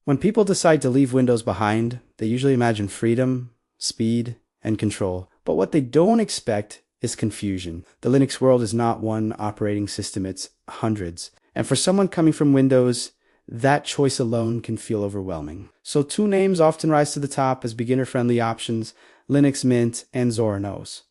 When people decide to leave Windows behind, they usually imagine freedom, speed, and control. But what they don't expect is confusion. The Linux world is not one operating system, it's hundreds. And for someone coming from Windows, that choice alone can feel overwhelming. So two names often rise to the top as beginner-friendly options: Linux Mint and Zorin OS.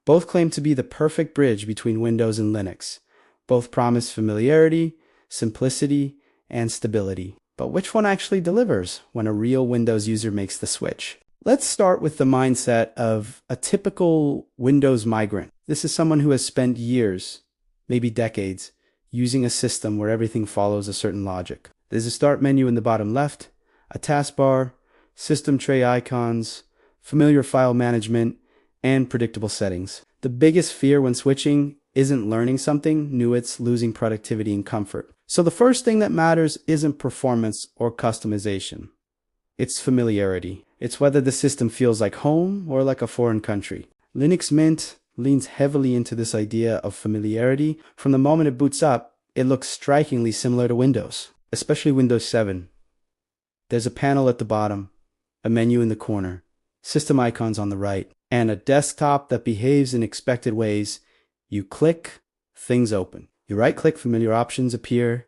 Both claim to be the perfect bridge between Windows and Linux. Both promise familiarity, simplicity, and stability. But which one actually delivers when a real Windows user makes the switch? Let's start with the mindset of a typical Windows migrant. This is someone who has spent years, maybe decades, using a system where everything follows a certain logic. There's a start menu in the bottom left, a taskbar, system tray icons, familiar file management, and predictable settings. The biggest fear when switching isn't learning something new, it's losing productivity and comfort. So the first thing that matters isn't performance or customization. It's familiarity. It's whether the system feels like home or like a foreign country. Linux Mint leans heavily into this idea of familiarity. From the moment it boots up, it looks strikingly similar to Windows, especially Windows 7. There's a panel at the bottom, a menu in the corner, system icons on the right, and a desktop that behaves in expected ways. You click, things open. You right-click, familiar options appear.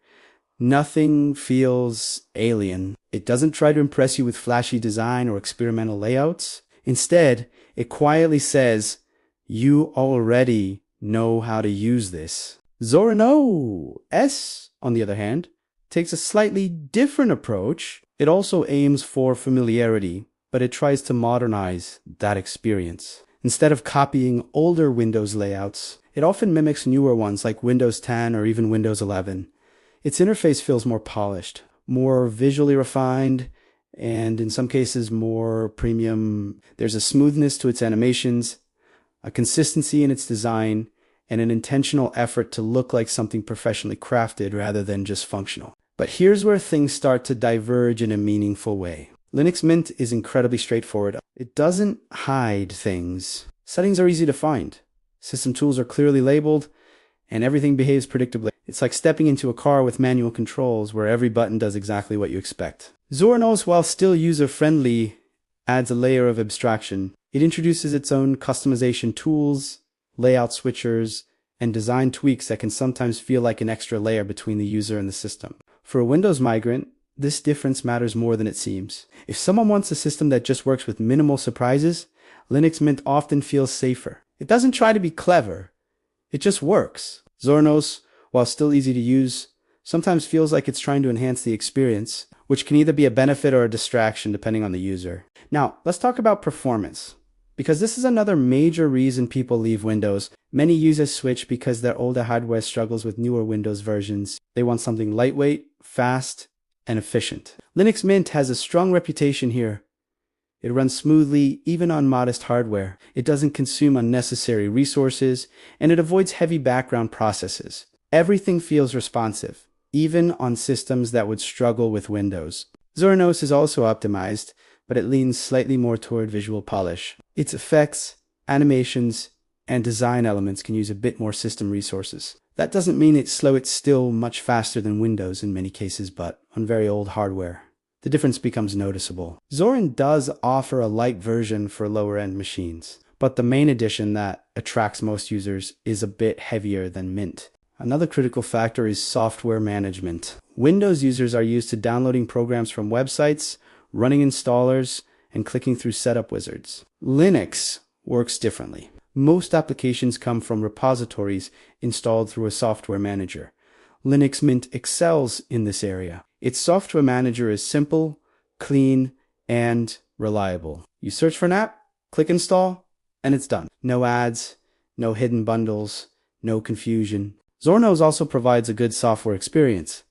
Nothing feels alien. It doesn't try to impress you with flashy design or experimental layouts. Instead, it quietly says, you already know how to use this. Zorin OS, on the other hand, takes a slightly different approach. It also aims for familiarity, but it tries to modernize that experience. Instead of copying older Windows layouts, it often mimics newer ones like Windows 10 or even Windows 11. Its interface feels more polished, more visually refined, and in some cases more premium. There's a smoothness to its animations, a consistency in its design, and an intentional effort to look like something professionally crafted rather than just functional. But here's where things start to diverge in a meaningful way. Linux Mint is incredibly straightforward. It doesn't hide things. Settings are easy to find. System tools are clearly labeled, and everything behaves predictably. It's like stepping into a car with manual controls where every button does exactly what you expect. Zorin OS, while still user-friendly, adds a layer of abstraction. It introduces its own customization tools, layout switchers, and design tweaks that can sometimes feel like an extra layer between the user and the system. For a Windows migrant, this difference matters more than it seems. If someone wants a system that just works with minimal surprises, Linux Mint often feels safer. It doesn't try to be clever. It just works. Zorin OS, while still easy to use, sometimes feels like it's trying to enhance the experience, which can either be a benefit or a distraction depending on the user. Now, let's talk about performance, because this is another major reason people leave Windows. Many users switch because their older hardware struggles with newer Windows versions. They want something lightweight, fast, and efficient. Linux Mint has a strong reputation here. It runs smoothly even on modest hardware. It doesn't consume unnecessary resources, and it avoids heavy background processes. Everything feels responsive, even on systems that would struggle with Windows. Zorin OS is also optimized, but it leans slightly more toward visual polish. Its effects, animations, and design elements can use a bit more system resources. That doesn't mean it's slow, it's still much faster than Windows in many cases, but on very old hardware, the difference becomes noticeable. Zorin does offer a light version for lower-end machines, but the main edition that attracts most users is a bit heavier than Mint. Another critical factor is software management. Windows users are used to downloading programs from websites, running installers, and clicking through setup wizards. Linux works differently. Most applications come from repositories installed through a software manager. Linux Mint excels in this area. Its software manager is simple, clean, and reliable. You search for an app, click install, and it's done. No ads, no hidden bundles, no confusion. Zorin OS also provides a good software experience,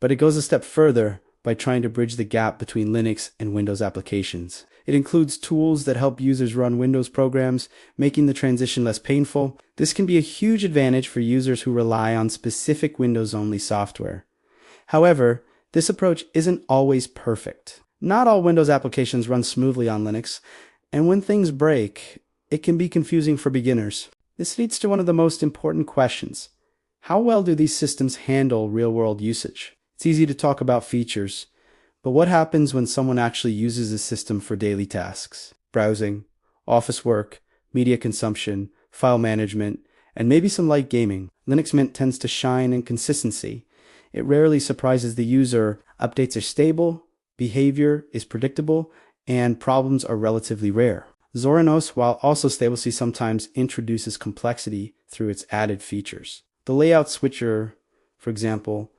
but it goes a step further by trying to bridge the gap between Linux and Windows applications. It includes tools that help users run Windows programs, making the transition less painful. This can be a huge advantage for users who rely on specific Windows-only software. However, this approach isn't always perfect. Not all Windows applications run smoothly on Linux, and when things break, it can be confusing for beginners. This leads to one of the most important questions. How well do these systems handle real-world usage? It's easy to talk about features, But what happens when someone actually uses the system for daily tasks? Browsing, office work, media consumption, file management, and maybe some light gaming. Linux Mint tends to shine in consistency. It rarely surprises the user. Updates are stable, behavior is predictable, and problems are relatively rare. Zorin OS, while also stable, sometimes introduces complexity through its added features. The layout switcher, for example,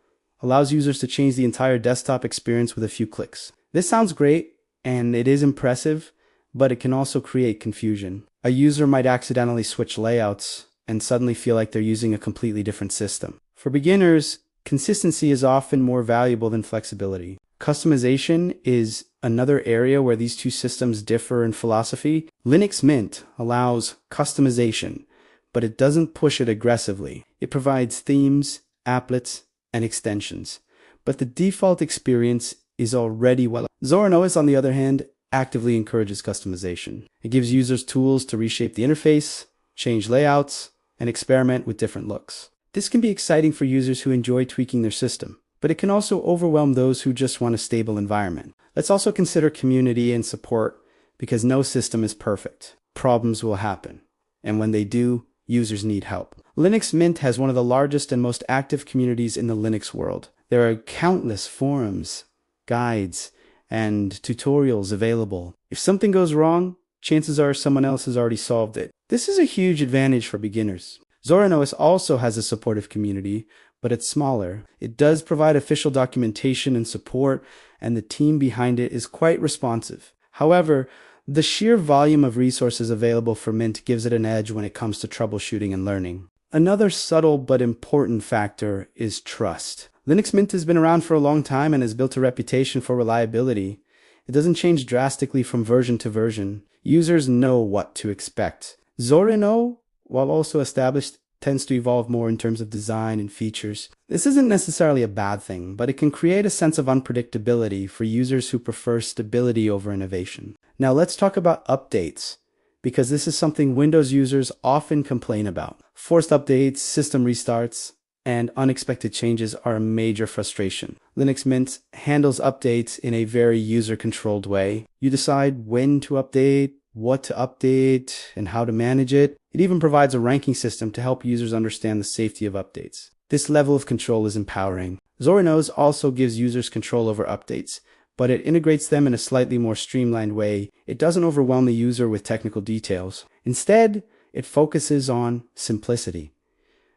allows users to change the entire desktop experience with a few clicks. This sounds great, and it is impressive, but it can also create confusion. A user might accidentally switch layouts and suddenly feel like they're using a completely different system. For beginners, consistency is often more valuable than flexibility. Customization is another area where these two systems differ in philosophy. Linux Mint allows customization, but it doesn't push it aggressively. It provides themes, applets, and extensions, but the default experience is already well. Zorin OS, on the other hand, actively encourages customization. It gives users tools to reshape the interface, change layouts, and experiment with different looks. This can be exciting for users who enjoy tweaking their system, but it can also overwhelm those who just want a stable environment. Let's also consider community and support, because no system is perfect. Problems will happen, and when they do, users need help. Linux Mint has one of the largest and most active communities in the Linux world. There are countless forums, guides, and tutorials available. If something goes wrong, chances are someone else has already solved it. This is a huge advantage for beginners. Zorin OS also has a supportive community, but it's smaller. It does provide official documentation and support, and the team behind it is quite responsive. However, the sheer volume of resources available for Mint gives it an edge when it comes to troubleshooting and learning. Another subtle but important factor is trust. Linux Mint has been around for a long time and has built a reputation for reliability. It doesn't change drastically from version to version. Users know what to expect. Zorin OS, while also established, tends to evolve more in terms of design and features. This isn't necessarily a bad thing, but it can create a sense of unpredictability for users who prefer stability over innovation. Now let's talk about updates, because this is something Windows users often complain about. Forced updates, system restarts, and unexpected changes are a major frustration. Linux Mint handles updates in a very user-controlled way. You decide when to update, what to update, and how to manage it. It even provides a ranking system to help users understand the safety of updates. This level of control is empowering. Zorin OS also gives users control over updates, but it integrates them in a slightly more streamlined way. It doesn't overwhelm the user with technical details. Instead, it focuses on simplicity.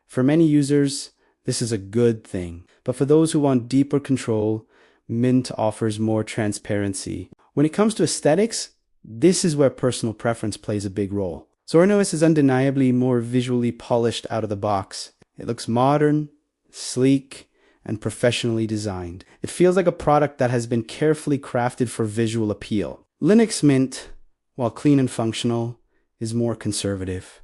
For many users, this is a good thing, but for those who want deeper control, Mint offers more transparency. When it comes to aesthetics, this is where personal preference plays a big role. Zorin OS is undeniably more visually polished out of the box. It looks modern, sleek, and professionally designed. It feels like a product that has been carefully crafted for visual appeal. Linux Mint, while clean and functional, is more conservative.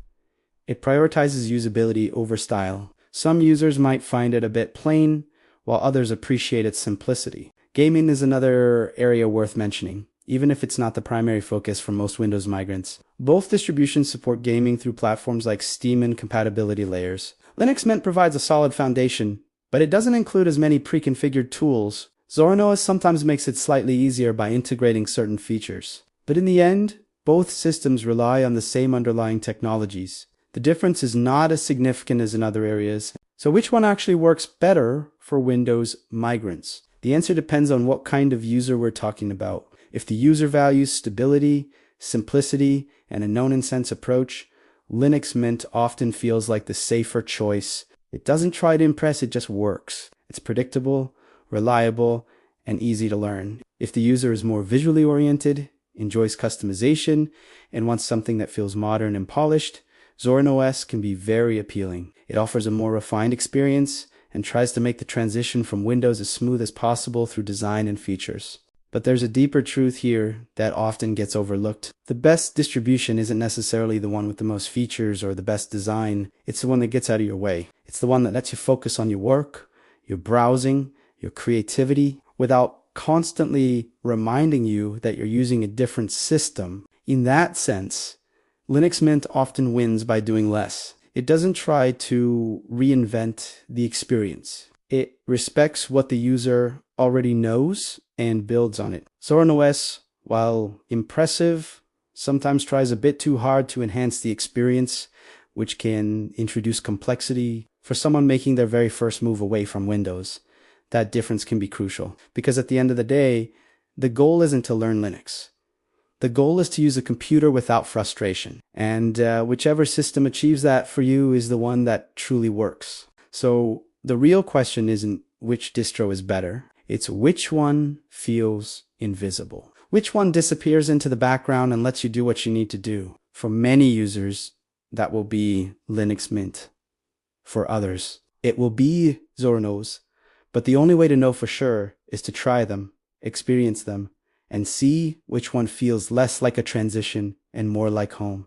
It prioritizes usability over style. Some users might find it a bit plain, while others appreciate its simplicity. Gaming is another area worth mentioning, even if it's not the primary focus for most Windows migrants. Both distributions support gaming through platforms like Steam and compatibility layers. Linux Mint provides a solid foundation, but it doesn't include as many pre-configured tools. Zorin OS sometimes makes it slightly easier by integrating certain features. But in the end, both systems rely on the same underlying technologies. The difference is not as significant as in other areas. So which one actually works better for Windows migrants? The answer depends on what kind of user we're talking about. If the user values stability, simplicity, and a known-and-sense approach, Linux Mint often feels like the safer choice. It doesn't try to impress, it just works. It's predictable, reliable, and easy to learn. If the user is more visually oriented, enjoys customization, and wants something that feels modern and polished, Zorin OS can be very appealing. It offers a more refined experience and tries to make the transition from Windows as smooth as possible through design and features. But there's a deeper truth here that often gets overlooked. The best distribution isn't necessarily the one with the most features or the best design. It's the one that gets out of your way. It's the one that lets you focus on your work, your browsing, your creativity, without constantly reminding you that you're using a different system. In that sense, Linux Mint often wins by doing less. It doesn't try to reinvent the experience. It respects what the user already knows and builds on it. Zorin OS, while impressive, sometimes tries a bit too hard to enhance the experience, which can introduce complexity for someone making their very first move away from Windows. That difference can be crucial because at the end of the day, the goal isn't to learn Linux. The goal is to use a computer without frustration. And whichever system achieves that for you is the one that truly works. So the real question isn't which distro is better. It's which one feels invisible. Which one disappears into the background and lets you do what you need to do. For many users, that will be Linux Mint. For others, it will be Zorin OS. But the only way to know for sure is to try them, experience them, and see which one feels less like a transition and more like home.